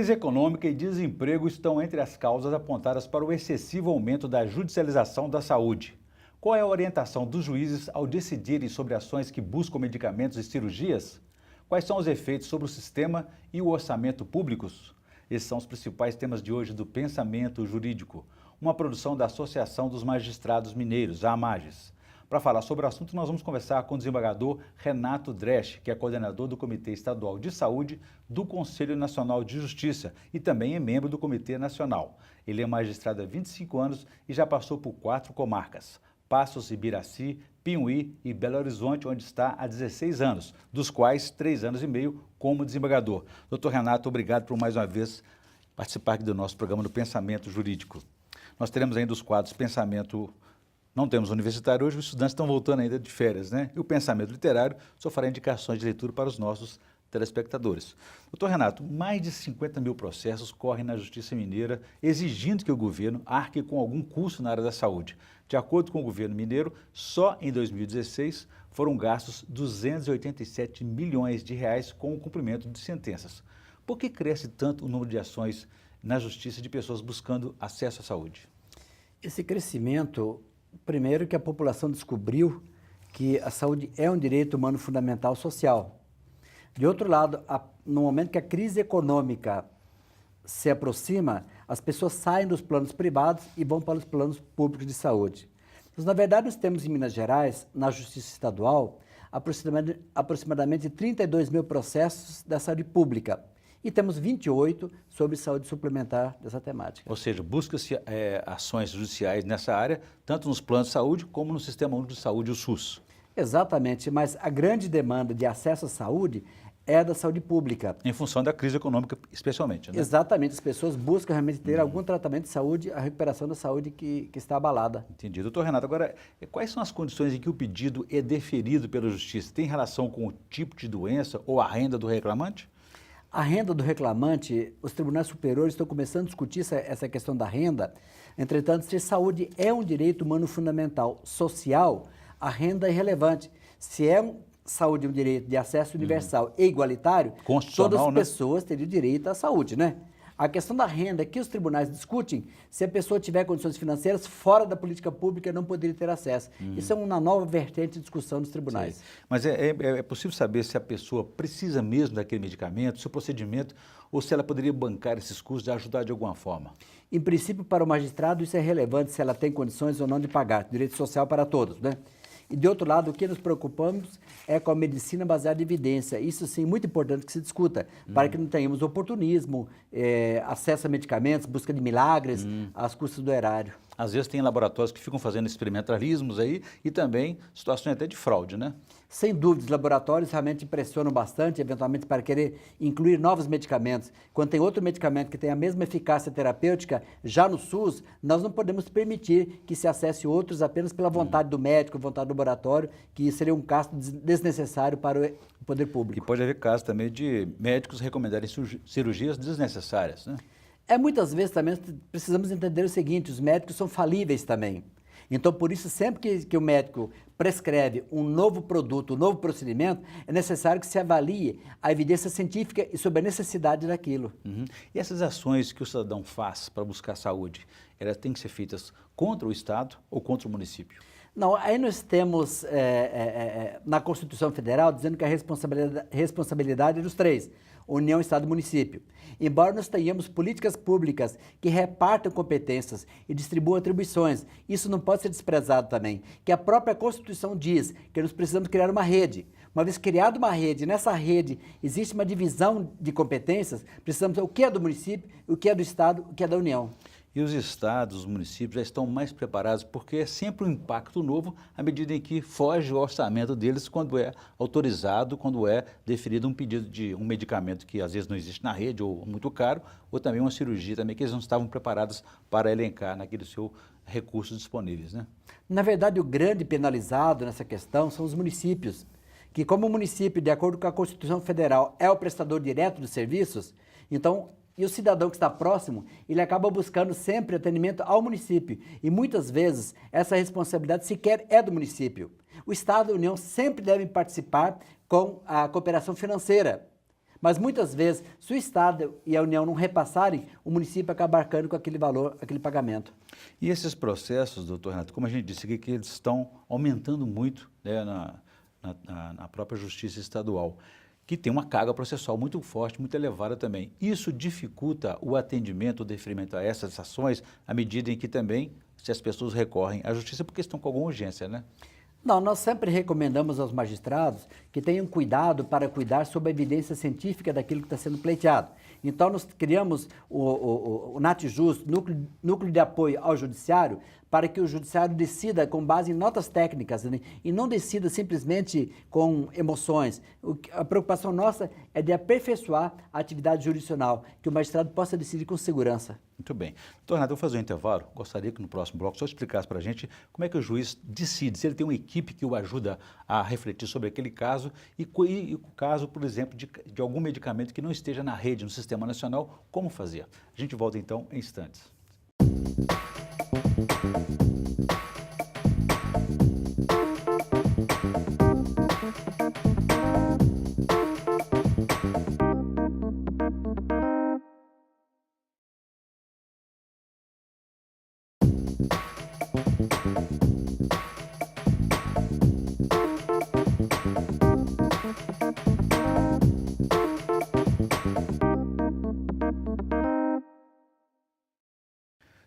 Crise econômica e desemprego estão entre as causas apontadas para o excessivo aumento da judicialização da saúde. Qual é a orientação dos juízes ao decidirem sobre ações que buscam medicamentos e cirurgias? Quais são os efeitos sobre o sistema e o orçamento públicos? Esses são os principais temas de hoje do Pensamento Jurídico, uma produção da Associação dos Magistrados Mineiros, a AMAGES. Para falar sobre o assunto, nós vamos conversar com o desembargador Renato Dresch, que é coordenador do Comitê Estadual de Saúde do Conselho Nacional de Justiça e também é membro do Comitê Nacional. Ele é magistrado há 25 anos e já passou por 4 comarcas: Passos, Ibiraci, Piumhi e Belo Horizonte, onde está há 16 anos, dos quais 3 anos e meio como desembargador. Doutor Renato, obrigado por mais uma vez participar aqui do nosso programa do Pensamento Jurídico. Nós teremos ainda os quadros Pensamento. Não temos universitário hoje, os estudantes estão voltando ainda de férias, né? E o pensamento literário só fará indicações de leitura para os nossos telespectadores. Doutor Renato, mais de 50 mil processos correm na Justiça Mineira exigindo que o governo arque com algum custo na área da saúde. De acordo com o governo mineiro, só em 2016 foram gastos 287 milhões de reais com o cumprimento de sentenças. Por que cresce tanto o número de ações na Justiça de pessoas buscando acesso à saúde? Esse crescimento, primeiro que a população descobriu que a saúde é um direito humano fundamental social. De outro lado, no momento que a crise econômica se aproxima, as pessoas saem dos planos privados e vão para os planos públicos de saúde. Mas, na verdade, nós temos em Minas Gerais, na Justiça Estadual, aproximadamente 32 mil processos da saúde pública. E temos 28 sobre saúde suplementar dessa temática. Ou seja, busca-se ações judiciais nessa área, tanto nos planos de saúde como no Sistema Único de Saúde, o SUS. Exatamente, mas a grande demanda de acesso à saúde é da saúde pública. Em função da crise econômica, especialmente, né? Exatamente, as pessoas buscam realmente ter algum tratamento de saúde, a recuperação da saúde que está abalada. Entendi. Doutor Renato, agora, quais são as condições em que o pedido é deferido pela Justiça? Tem relação com o tipo de doença ou a renda do reclamante? A renda do reclamante, os tribunais superiores estão começando a discutir essa questão da renda. Entretanto, se saúde é um direito humano fundamental social, a renda é irrelevante. Se saúde é um direito de acesso universal e igualitário, todas as pessoas teriam direito à saúde, né? A questão da renda é que os tribunais discutem, se a pessoa tiver condições financeiras fora da política pública, não poderia ter acesso. Isso é uma nova vertente de discussão dos tribunais. Sim. Mas é possível saber se a pessoa precisa mesmo daquele medicamento, se o procedimento, ou se ela poderia bancar esses custos e ajudar de alguma forma? Em princípio, para o magistrado, isso é relevante se ela tem condições ou não de pagar. Direito social para todos, né? E, de outro lado, o que nos preocupamos é com a medicina baseada em evidência. Isso, sim, muito importante que se discuta, para que não tenhamos oportunismo, acesso a medicamentos, busca de milagres, às custas do erário. Às vezes tem laboratórios que ficam fazendo experimentalismos aí e também situações até de fraude, né? Sem dúvida, os laboratórios realmente impressionam bastante, eventualmente para querer incluir novos medicamentos. Quando tem outro medicamento que tem a mesma eficácia terapêutica, já no SUS, nós não podemos permitir que se acesse outros apenas pela vontade do médico, vontade do laboratório, que seria um gasto desnecessário para o poder público. E pode haver casos também de médicos recomendarem cirurgias desnecessárias, né? Muitas vezes também precisamos entender o seguinte, os médicos são falíveis também. Então, por isso, sempre que o médico prescreve um novo produto, um novo procedimento, é necessário que se avalie a evidência científica e sobre a necessidade daquilo. E essas ações que o cidadão faz para buscar saúde, elas têm que ser feitas contra o Estado ou contra o município? Não, aí nós temos na Constituição Federal dizendo que a responsabilidade é dos três, União, Estado e Município. Embora nós tenhamos políticas públicas que repartam competências e distribuam atribuições, isso não pode ser desprezado também, que a própria Constituição diz que nós precisamos criar uma rede. Uma vez criada uma rede, nessa rede existe uma divisão de competências, precisamos saber o que é do município, o que é do Estado, o que é da União. E os estados, os municípios já estão mais preparados, porque é sempre um impacto novo à medida em que foge o orçamento deles quando é autorizado, quando é definido um pedido de um medicamento que às vezes não existe na rede ou muito caro, ou também uma cirurgia também que eles não estavam preparados para elencar naquele seu recursos disponíveis, né? Na verdade, o grande penalizado nessa questão são os municípios, que como o município, de acordo com a Constituição Federal, é o prestador direto dos serviços, então E o cidadão que está próximo, ele acaba buscando sempre atendimento ao município. E muitas vezes essa responsabilidade sequer é do município. O Estado e a União sempre devem participar com a cooperação financeira. Mas muitas vezes, se o Estado e a União não repassarem, o município acaba arcando com aquele valor, aquele pagamento. E esses processos, doutor Renato, como a gente disse aqui, que eles estão aumentando muito, né, na própria justiça estadual, que tem uma carga processual muito forte, muito elevada também. Isso dificulta o atendimento, o deferimento a essas ações, à medida em que também, se as pessoas recorrem à justiça, porque estão com alguma urgência, né? Não, nós sempre recomendamos aos magistrados que tenham cuidado para cuidar sobre a evidência científica daquilo que está sendo pleiteado. Então, nós criamos o NATJUS, Núcleo de Apoio ao Judiciário, para que o Judiciário decida com base em notas técnicas, né? E não decida simplesmente com emoções. A preocupação nossa é de aperfeiçoar a atividade jurisdicional, que o magistrado possa decidir com segurança. Muito bem. Doutor Renato, eu vou fazer um intervalo. Gostaria que no próximo bloco o senhor explicasse para a gente como é que o juiz decide, se ele tem uma equipe que o ajuda a refletir sobre aquele caso e o caso, por exemplo, de algum medicamento que não esteja na rede, no Sistema Nacional, como fazer. A gente volta então em instantes.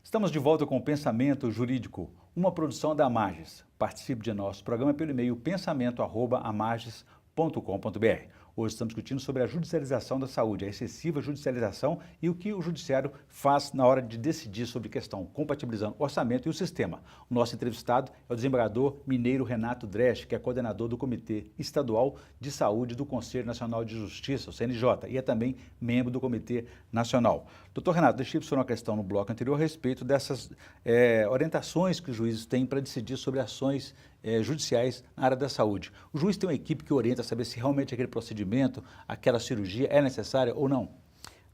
Estamos de volta com o Pensamento Jurídico, uma produção da Amages. Participe de nosso programa pelo e-mail pensamento@amages.com.br. Hoje estamos discutindo sobre a judicialização da saúde, a excessiva judicialização e o que o judiciário faz na hora de decidir sobre questão, compatibilizando o orçamento e o sistema. O nosso entrevistado é o desembargador mineiro Renato Dresch, que é coordenador do Comitê Estadual de Saúde do Conselho Nacional de Justiça, o CNJ, e é também membro do Comitê Nacional. Doutor Renato, deixei para o senhor uma questão no bloco anterior a respeito dessas orientações que os juízes têm para decidir sobre ações judiciais na área da saúde. O juiz tem uma equipe que orienta a saber se realmente aquele procedimento, aquela cirurgia é necessária ou não?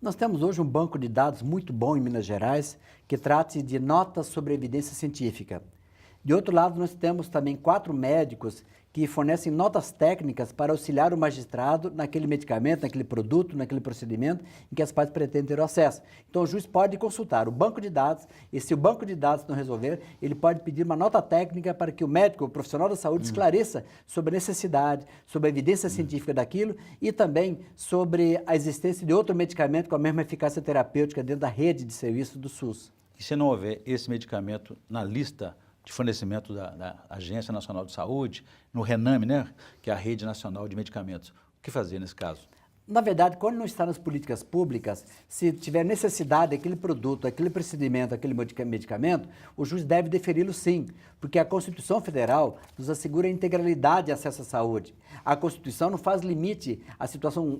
Nós temos hoje um banco de dados muito bom em Minas Gerais que trata de notas sobre evidência científica. De outro lado, nós temos também 4 médicos que fornecem notas técnicas para auxiliar o magistrado naquele medicamento, naquele produto, naquele procedimento em que as partes pretendem ter acesso. Então, o juiz pode consultar o banco de dados e, se o banco de dados não resolver, ele pode pedir uma nota técnica para que o médico, o profissional da saúde, esclareça sobre a necessidade, sobre a evidência científica daquilo e também sobre a existência de outro medicamento com a mesma eficácia terapêutica dentro da rede de serviço do SUS. E se não houver esse medicamento na lista de fornecimento da Agência Nacional de Saúde, no RENAME, né, que é a Rede Nacional de Medicamentos, o que fazer nesse caso? Na verdade, quando não está nas políticas públicas, se tiver necessidade daquele produto, aquele procedimento, aquele medicamento, o juiz deve deferi-lo sim, porque a Constituição Federal nos assegura a integralidade de acesso à saúde. A Constituição não faz limite à situação,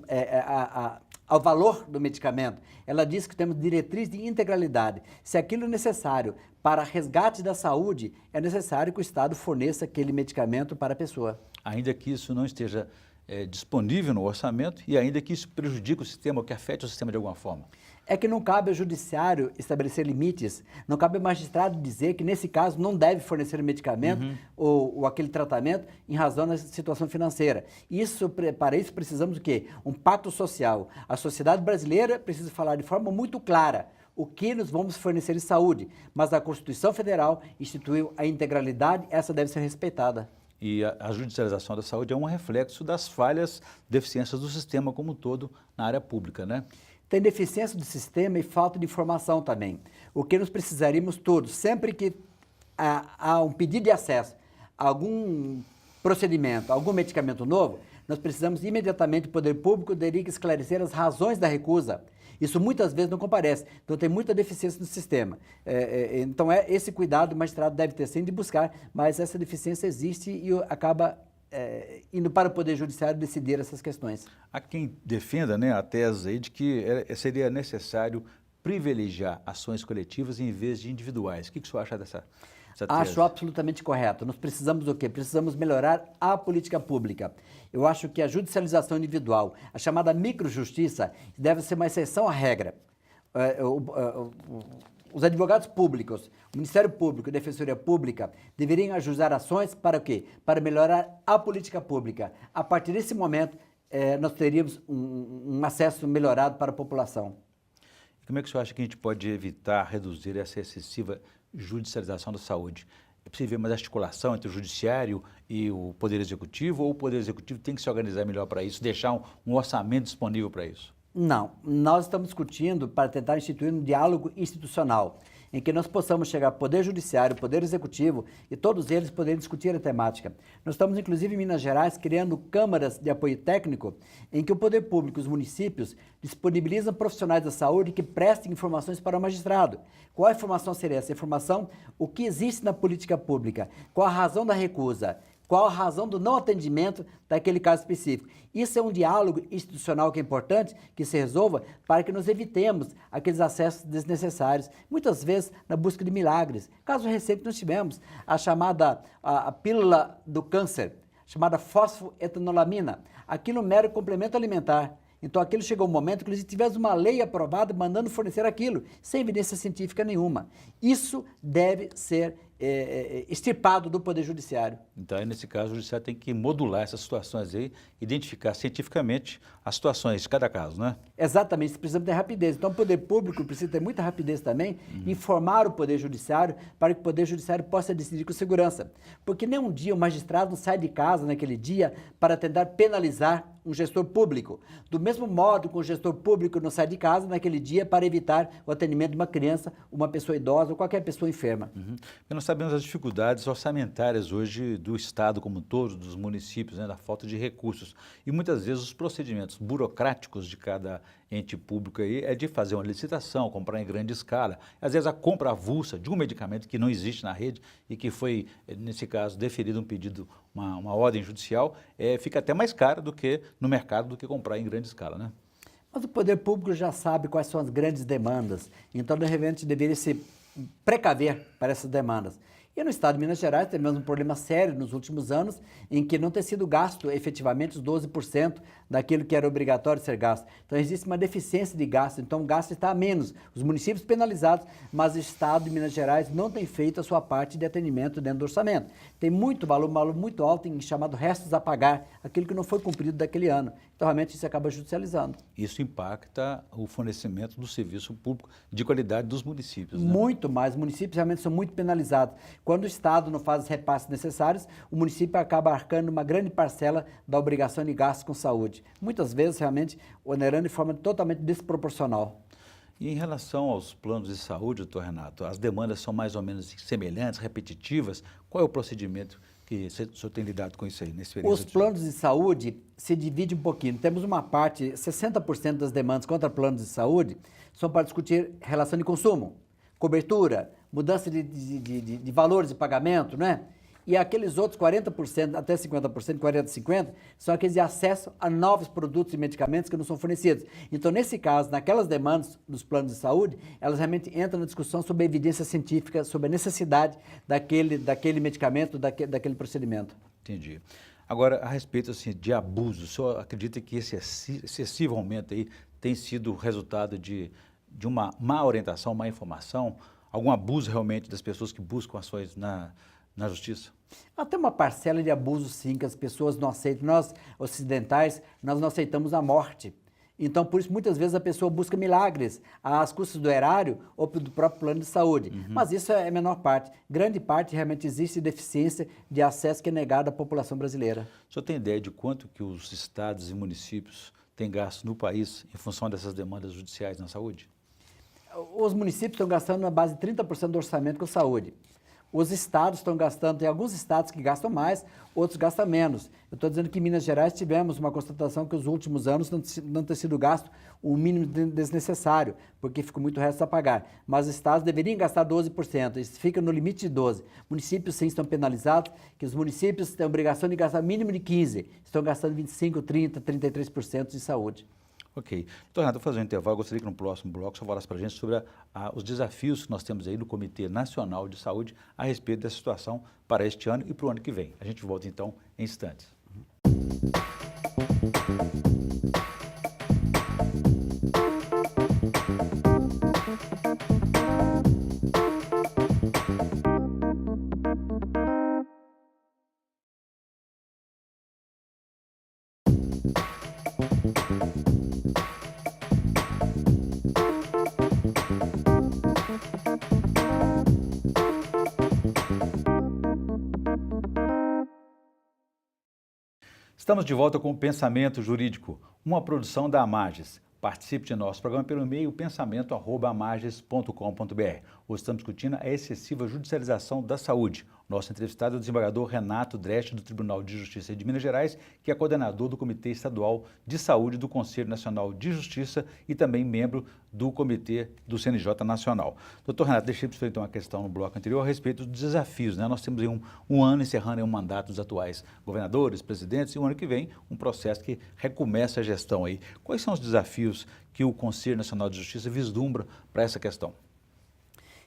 ao valor do medicamento. Ela diz que temos diretriz de integralidade. Se aquilo é necessário para resgate da saúde, é necessário que o Estado forneça aquele medicamento para a pessoa. Ainda que isso não esteja disponível no orçamento e ainda que isso prejudique o sistema ou que afete o sistema de alguma forma. É que não cabe ao judiciário estabelecer limites, não cabe ao magistrado dizer que nesse caso não deve fornecer o medicamento ou aquele tratamento em razão da situação financeira. Para isso precisamos do quê? Um pacto social. A sociedade brasileira precisa falar de forma muito clara o que nós vamos fornecer em saúde, mas a Constituição Federal instituiu a integralidade, essa deve ser respeitada. E a judicialização da saúde é um reflexo das falhas, deficiências do sistema como um todo na área pública, né? Tem deficiência do sistema e falta de informação também. O que nós precisaríamos todos, sempre que há um pedido de acesso a algum procedimento, algum medicamento novo, nós precisamos imediatamente, o poder público teria que esclarecer as razões da recusa. Isso muitas vezes não comparece, então tem muita deficiência no sistema. Então esse cuidado o magistrado deve ter sim de buscar, mas essa deficiência existe e acaba indo para o Poder Judiciário decidir essas questões. Há quem defenda, né, a tese aí de que seria necessário privilegiar ações coletivas em vez de individuais. O que o senhor acha dessa tese? Acho absolutamente correto. Nós precisamos do quê? Precisamos melhorar a política pública. Eu acho que a judicialização individual, a chamada microjustiça, deve ser uma exceção à regra. Os advogados públicos, o Ministério Público e a Defensoria Pública deveriam ajustar ações para o quê? Para melhorar a política pública. A partir desse momento, nós teríamos um acesso melhorado para a população. E como é que o senhor acha que a gente pode evitar, reduzir essa excessiva judicialização da saúde? É possível mais articulação entre o judiciário e o Poder Executivo, ou o Poder Executivo tem que se organizar melhor para isso, deixar um orçamento disponível para isso? Não, nós estamos discutindo para tentar instituir um diálogo institucional, em que nós possamos chegar ao Poder Judiciário, Poder Executivo e todos eles poderem discutir a temática. Nós estamos, inclusive, em Minas Gerais, criando câmaras de apoio técnico, em que o Poder Público e os municípios disponibilizam profissionais da saúde que prestem informações para o magistrado. Qual a informação seria essa? Informação, o que existe na política pública, qual a razão da recusa, qual a razão do não atendimento daquele caso específico. Isso é um diálogo institucional que é importante que se resolva para que nós evitemos aqueles acessos desnecessários, muitas vezes na busca de milagres. Caso recente nós tivemos a chamada a pílula do câncer, chamada fosfoetanolamina, aquilo é um mero complemento alimentar. Então aquilo chegou um momento, inclusive tivemos uma lei aprovada mandando fornecer aquilo, sem evidência científica nenhuma. Isso deve ser extirpado do Poder Judiciário. Então, aí, nesse caso, o Judiciário tem que modular essas situações aí, identificar cientificamente as situações de cada caso, né? Exatamente, precisamos ter rapidez. Então, o Poder Público precisa ter muita rapidez também, informar o Poder Judiciário para que o Poder Judiciário possa decidir com segurança. Porque nem um dia o magistrado não sai de casa naquele dia para tentar penalizar um gestor público. Do mesmo modo que o gestor público não sai de casa naquele dia para evitar o atendimento de uma criança, uma pessoa idosa ou qualquer pessoa enferma. Nós sabemos as dificuldades orçamentárias hoje do Estado como um todo, dos municípios, né, da falta de recursos. E muitas vezes os procedimentos burocráticos de cada ente público aí é de fazer uma licitação, comprar em grande escala. Às vezes a compra avulsa de um medicamento que não existe na rede e que foi, nesse caso, deferido um pedido, uma ordem judicial, fica até mais caro do que no mercado do que comprar em grande escala, né? Mas o Poder Público já sabe quais são as grandes demandas, então, de repente, deveria se precaver para essas demandas. E no estado de Minas Gerais temos um problema sério nos últimos anos, em que não tem sido gasto efetivamente os 12% daquilo que era obrigatório ser gasto. Então existe uma deficiência de gasto, então o gasto está a menos. Os municípios penalizados, mas o estado de Minas Gerais não tem feito a sua parte de atendimento dentro do orçamento. Tem muito valor, um valor muito alto em chamado restos a pagar, aquilo que não foi cumprido daquele ano. Então realmente isso acaba judicializando. Isso impacta o fornecimento do serviço público de qualidade dos municípios, né? Muito mais. Os municípios realmente são muito penalizados. Quando o Estado não faz os repasses necessários, o município acaba arcando uma grande parcela da obrigação de gastos com saúde. Muitas vezes, realmente, onerando de forma totalmente desproporcional. E em relação aos planos de saúde, doutor Renato, as demandas são mais ou menos semelhantes, repetitivas? Qual é o procedimento que o senhor tem lidado com isso aí nesse período? Os planos de saúde se dividem um pouquinho. Temos uma parte, 60% das demandas contra planos de saúde são para discutir relação de consumo, cobertura, mudança de valores de pagamento, não é? E aqueles outros 40%, até 50%, 40%, 50%, são aqueles de acesso a novos produtos e medicamentos que não são fornecidos. Então, nesse caso, naquelas demandas dos planos de saúde, elas realmente entram na discussão sobre a evidência científica, sobre a necessidade daquele medicamento, daquele procedimento. Entendi. Agora, a respeito assim, de abuso, o senhor acredita que esse excessivo aumento aí tem sido resultado de uma má orientação, má informação, algum abuso realmente das pessoas que buscam ações na justiça? Até uma parcela de abuso, sim, que as pessoas não aceitam. Nós, ocidentais, nós não aceitamos a morte. Então, por isso, muitas vezes a pessoa busca milagres às custas do erário ou do próprio plano de saúde. Mas isso é a menor parte. Grande parte, realmente, existe deficiência de acesso que é negado à população brasileira. O senhor tem ideia de quanto que os estados e municípios têm gasto no país em função dessas demandas judiciais na saúde? Os municípios estão gastando na base de 30% do orçamento com saúde. Os estados estão gastando, tem alguns estados que gastam mais, outros gastam menos. Eu estou dizendo que em Minas Gerais tivemos uma constatação que os últimos anos não tem sido gasto o mínimo desnecessário, porque ficou muito resto a pagar. Mas os estados deveriam gastar 12%, eles ficam no limite de 12%. Municípios sim estão penalizados, que os municípios têm a obrigação de gastar mínimo de 15%, estão gastando 25%, 30%, 33% de saúde. Ok. Doutor Renato, vou fazer um intervalo. Gostaria que no próximo bloco o senhor falasse para a gente sobre os desafios que nós temos aí no Comitê Nacional de Saúde a respeito dessa situação para este ano e para o ano que vem. A gente volta então em instantes. Estamos de volta com o Pensamento Jurídico, uma produção da Amages. Participe de nosso programa pelo e-mail pensamento@amages.com.br. Hoje estamos discutindo a excessiva judicialização da saúde. Nosso entrevistado é o desembargador Renato Dresch, do Tribunal de Justiça de Minas Gerais, que é coordenador do Comitê Estadual de Saúde do Conselho Nacional de Justiça e também membro do Comitê do CNJ Nacional. Doutor Renato, deixei para você então uma questão no bloco anterior a respeito dos desafios, né? Nós temos aí um ano encerrando um mandato dos atuais governadores, presidentes, e o ano que vem um processo que recomeça a gestão aí. Quais são os desafios que o Conselho Nacional de Justiça vislumbra para essa questão?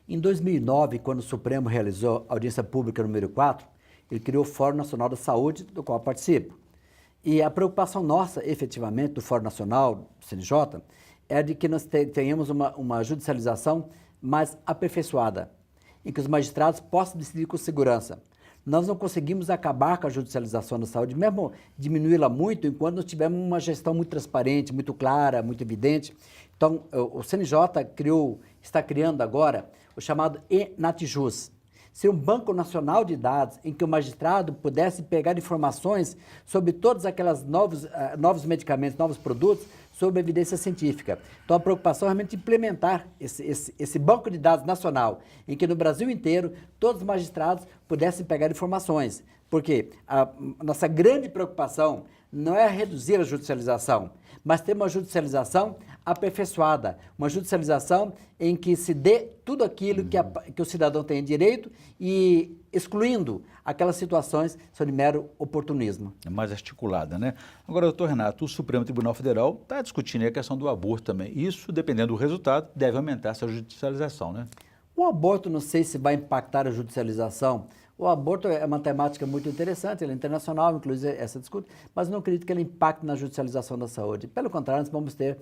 Em 2009, quando o Supremo realizou a audiência pública número 4, ele criou o Fórum Nacional da Saúde, do qual participo. E a preocupação nossa, efetivamente, do Fórum Nacional, do CNJ, é de que nós tenhamos uma judicialização mais aperfeiçoada, em que os magistrados possam decidir com segurança. Nós não conseguimos acabar com a judicialização da saúde, mesmo diminuí-la muito, enquanto nós tivermos uma gestão muito transparente, muito clara, muito evidente. Então, o CNJ está criando agora o chamado ENATJUS. Seria um banco nacional de dados em que o magistrado pudesse pegar informações sobre todos aqueles novos medicamentos, novos produtos, sob evidência científica. Então, a preocupação é realmente implementar esse banco de dados nacional, em que no Brasil inteiro todos os magistrados pudessem pegar informações. Porque a nossa grande preocupação não é reduzir a judicialização, mas ter uma judicialização aperfeiçoada, uma judicialização em que se dê tudo aquilo que o cidadão tem direito e excluindo aquelas situações que são de mero oportunismo. É mais articulada, né? Agora, doutor Renato, o Supremo Tribunal Federal está discutindo a questão do aborto também. Isso, dependendo do resultado, deve aumentar essa judicialização, né? O aborto, não sei se vai impactar a judicialização. O aborto é uma temática muito interessante, ele é internacional, inclusive essa discussão, mas não acredito que ele impacte na judicialização da saúde. Pelo contrário, nós vamos ter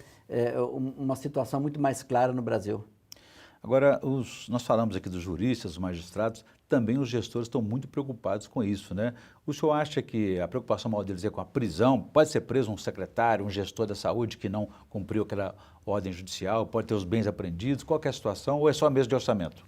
uma situação muito mais clara no Brasil. Agora, nós falamos aqui dos juristas, dos magistrados, também os gestores estão muito preocupados com isso, né? O senhor acha que a preocupação maior deles é com a prisão? Pode ser preso um secretário, um gestor da saúde que não cumpriu aquela ordem judicial, pode ter os bens apreendidos, qual que é a situação, ou é só mesmo de orçamento?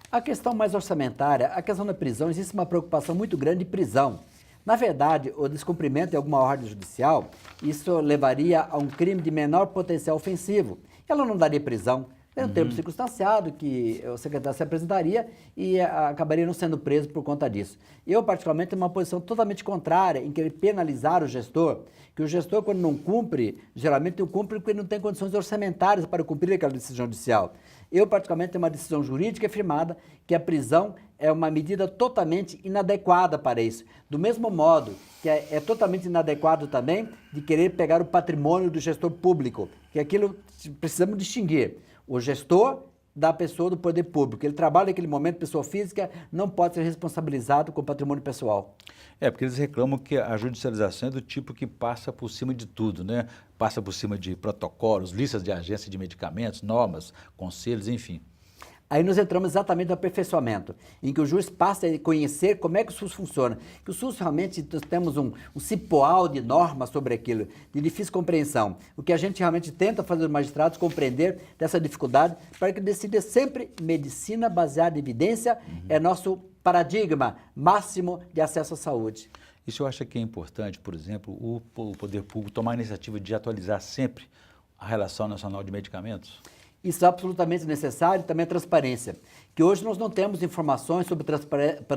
A questão mais orçamentária, a questão da prisão, existe uma preocupação muito grande de prisão. Na verdade, o descumprimento de alguma ordem judicial, isso levaria a um crime de menor potencial ofensivo. Ela não daria prisão. É um termo circunstanciado que o secretário se apresentaria e acabaria não sendo preso por conta disso. Eu, particularmente, tenho uma posição totalmente contrária em querer penalizar o gestor, que o gestor, quando não cumpre, geralmente não cumpre porque não tem condições orçamentárias para cumprir aquela decisão judicial. Eu, particularmente, tenho uma decisão jurídica afirmada que a prisão é uma medida totalmente inadequada para isso. Do mesmo modo que é totalmente inadequado também de querer pegar o patrimônio do gestor público, que aquilo precisamos distinguir. O gestor da pessoa do poder público. Ele trabalha naquele momento, pessoa física, não pode ser responsabilizado com o patrimônio pessoal. É, porque eles reclamam que a judicialização é do tipo que passa por cima de tudo, né? Passa por cima de protocolos, listas de agência de medicamentos, normas, conselhos, enfim. Aí nós entramos exatamente no aperfeiçoamento, em que o juiz passa a conhecer como é que o SUS funciona. Que o SUS realmente, nós temos um cipoal de normas sobre aquilo, de difícil compreensão. O que a gente realmente tenta fazer os magistrados compreender dessa dificuldade, para que decida sempre medicina baseada em evidência, é nosso paradigma máximo de acesso à saúde. E o senhor acha que é importante, por exemplo, o poder público tomar a iniciativa de atualizar sempre a Relação Nacional de Medicamentos? Isso é absolutamente necessário, também a transparência. Que hoje nós não temos informações sobre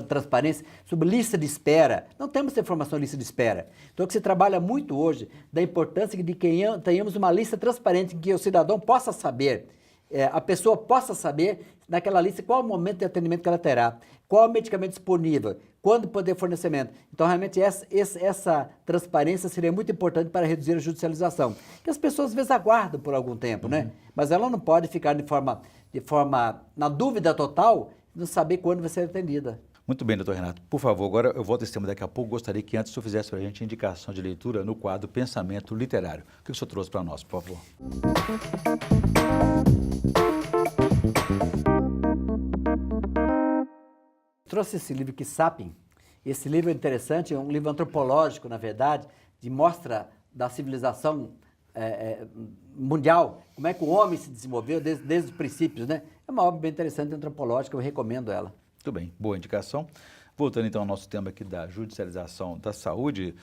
transparência, sobre lista de espera. Não temos essa informação de lista de espera. Então, o que se trabalha muito hoje da importância de que tenhamos uma lista transparente, em que o cidadão possa saber, a pessoa possa saber naquela lista qual o momento de atendimento que ela terá, qual o medicamento disponível, quando poder fornecimento. Então, realmente, essa transparência seria muito importante para reduzir a judicialização. Que as pessoas, às vezes, aguardam por algum tempo, né? Mas ela não pode ficar de forma na dúvida total, não saber quando vai ser atendida. Muito bem, doutor Renato. Por favor, agora eu volto a esse tema daqui a pouco. Gostaria que antes o senhor fizesse para a gente indicação de leitura no quadro Pensamento Literário. O que o senhor trouxe para nós, por favor? Trouxe esse livro aqui, Sapien. Esse livro é interessante, é um livro antropológico, na verdade, de mostra da civilização mundial, como é que o homem se desenvolveu desde os princípios, né? É uma obra bem interessante, antropológica, eu recomendo ela. Muito bem, boa indicação. Voltando então ao nosso tema aqui da judicialização da saúde,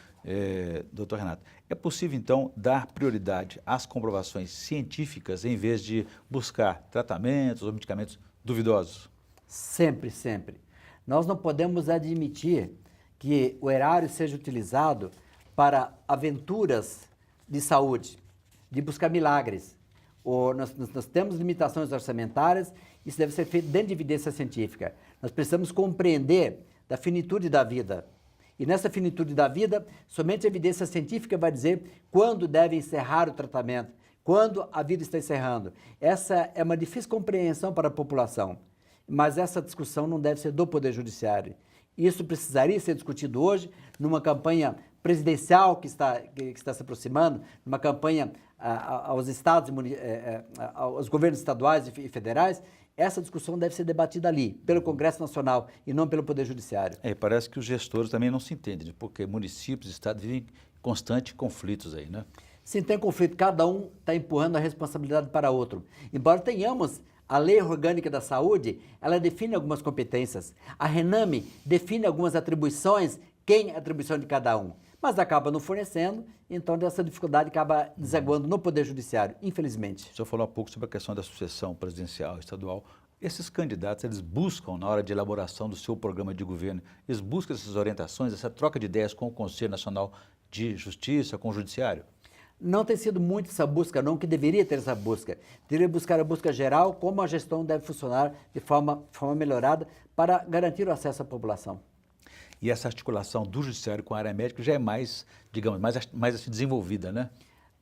Doutor Renato, é possível então dar prioridade às comprovações científicas em vez de buscar tratamentos ou medicamentos duvidosos? Sempre, sempre. Nós não podemos admitir que o erário seja utilizado para aventuras de saúde, de buscar milagres. Nós temos limitações orçamentárias, isso deve ser feito dentro de evidência científica. Nós precisamos compreender da finitude da vida. E nessa finitude da vida, somente a evidência científica vai dizer quando deve encerrar o tratamento, quando a vida está encerrando. Essa é uma difícil compreensão para a população, mas essa discussão não deve ser do Poder Judiciário. Isso precisaria ser discutido hoje, numa campanha presidencial que está se aproximando, numa campanha aos estados, aos governos estaduais e federais. Essa discussão deve ser debatida ali, pelo Congresso Nacional e não pelo Poder Judiciário. Parece que os gestores também não se entendem, porque municípios e estados vivem em constantes conflitos aí, né? Sim, tem conflito, cada um está empurrando a responsabilidade para outro. Embora tenhamos a Lei Orgânica da Saúde, ela define algumas competências. A RENAME define algumas atribuições, quem é a atribuição de cada um. Mas acaba não fornecendo, então essa dificuldade acaba desaguando no Poder Judiciário, infelizmente. O senhor falou há pouco sobre a questão da sucessão presidencial, estadual. Esses candidatos, eles buscam, na hora de elaboração do seu programa de governo, eles buscam essas orientações, essa troca de ideias com o Conselho Nacional de Justiça, com o Judiciário? Não tem sido muito essa busca, não, que deveria ter essa busca. Deveria buscar a busca geral, como a gestão deve funcionar de forma melhorada para garantir o acesso à população. E essa articulação do Judiciário com a área médica já é mais, digamos, mais assim, desenvolvida, né?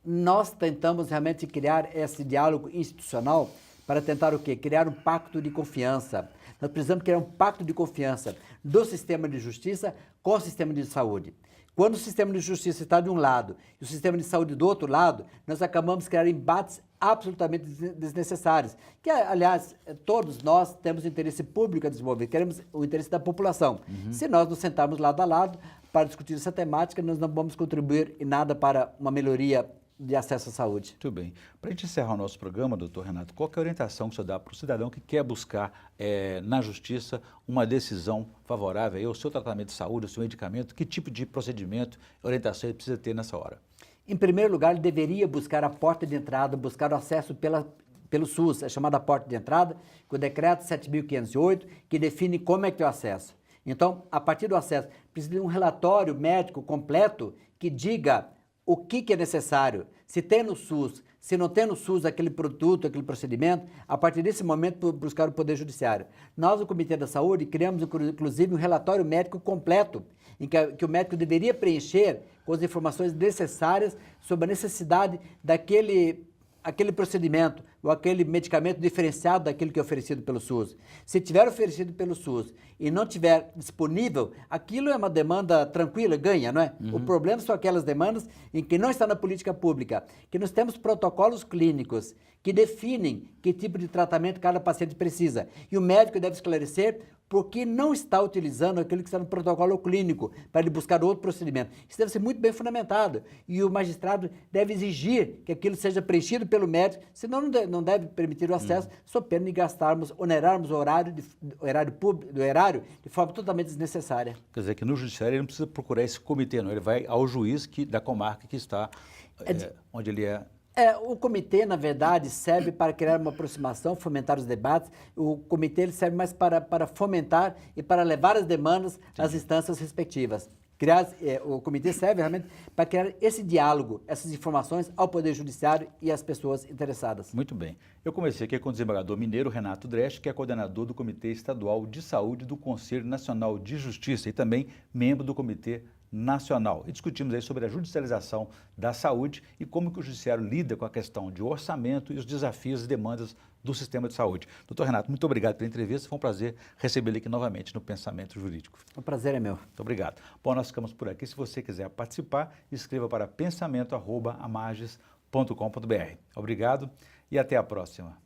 Nós tentamos realmente criar esse diálogo institucional para tentar o quê? Criar um pacto de confiança. Nós precisamos criar um pacto de confiança do sistema de justiça com o sistema de saúde. Quando o sistema de justiça está de um lado e o sistema de saúde do outro lado, nós acabamos criando embates absolutamente desnecessários, que, aliás, todos nós temos interesse público a desenvolver, queremos o interesse da população. Se nós nos sentarmos lado a lado para discutir essa temática, nós não vamos contribuir em nada para uma melhoria de acesso à saúde. Muito bem. Para a gente encerrar o nosso programa, doutor Renato, qual que é a orientação que o senhor dá para o cidadão que quer buscar na justiça uma decisão favorável ao seu tratamento de saúde, ao seu medicamento? Que tipo de procedimento, orientação ele precisa ter nessa hora? Em primeiro lugar, ele deveria buscar a porta de entrada, buscar o acesso pelo SUS, a chamada porta de entrada, com o decreto 7.508, que define como é que é o acesso. Então, a partir do acesso, precisa de um relatório médico completo que diga o que é necessário, se tem no SUS, se não tem no SUS aquele produto, aquele procedimento, a partir desse momento buscar o Poder Judiciário. Nós, no Comitê da Saúde, criamos inclusive um relatório médico completo, em que o médico deveria preencher com as informações necessárias sobre a necessidade daquele procedimento ou aquele medicamento diferenciado daquilo que é oferecido pelo SUS. Se tiver oferecido pelo SUS e não tiver disponível, aquilo é uma demanda tranquila, ganha, não é? O problema são aquelas demandas em que não está na política pública, que nós temos protocolos clínicos que definem que tipo de tratamento cada paciente precisa. E o médico deve esclarecer por que não está utilizando aquilo que está no protocolo clínico para ele buscar outro procedimento. Isso deve ser muito bem fundamentado e o magistrado deve exigir que aquilo seja preenchido pelo médico, senão não deve permitir o acesso, sob pena de gastarmos, onerarmos o erário de forma totalmente desnecessária. Quer dizer que no Judiciário ele não precisa procurar esse comitê, não, ele vai ao juiz da comarca que está, onde ele é. O comitê, na verdade, serve para criar uma aproximação, fomentar os debates. O comitê ele serve mais para fomentar e para levar as demandas às instâncias respectivas. O comitê serve realmente para criar esse diálogo, essas informações ao Poder Judiciário e às pessoas interessadas. Muito bem. Eu comecei aqui com o desembargador mineiro Renato Dresch, que é coordenador do Comitê Estadual de Saúde do Conselho Nacional de Justiça e também membro do Comitê Nacional. E discutimos aí sobre a judicialização da saúde e como que o judiciário lida com a questão de orçamento e os desafios e demandas do sistema de saúde. Doutor Renato, muito obrigado pela entrevista. Foi um prazer recebê-lo aqui novamente no Pensamento Jurídico. O prazer é meu. Muito obrigado. Bom, nós ficamos por aqui. Se você quiser participar, escreva para pensamento@amages.com.br. Obrigado e até a próxima.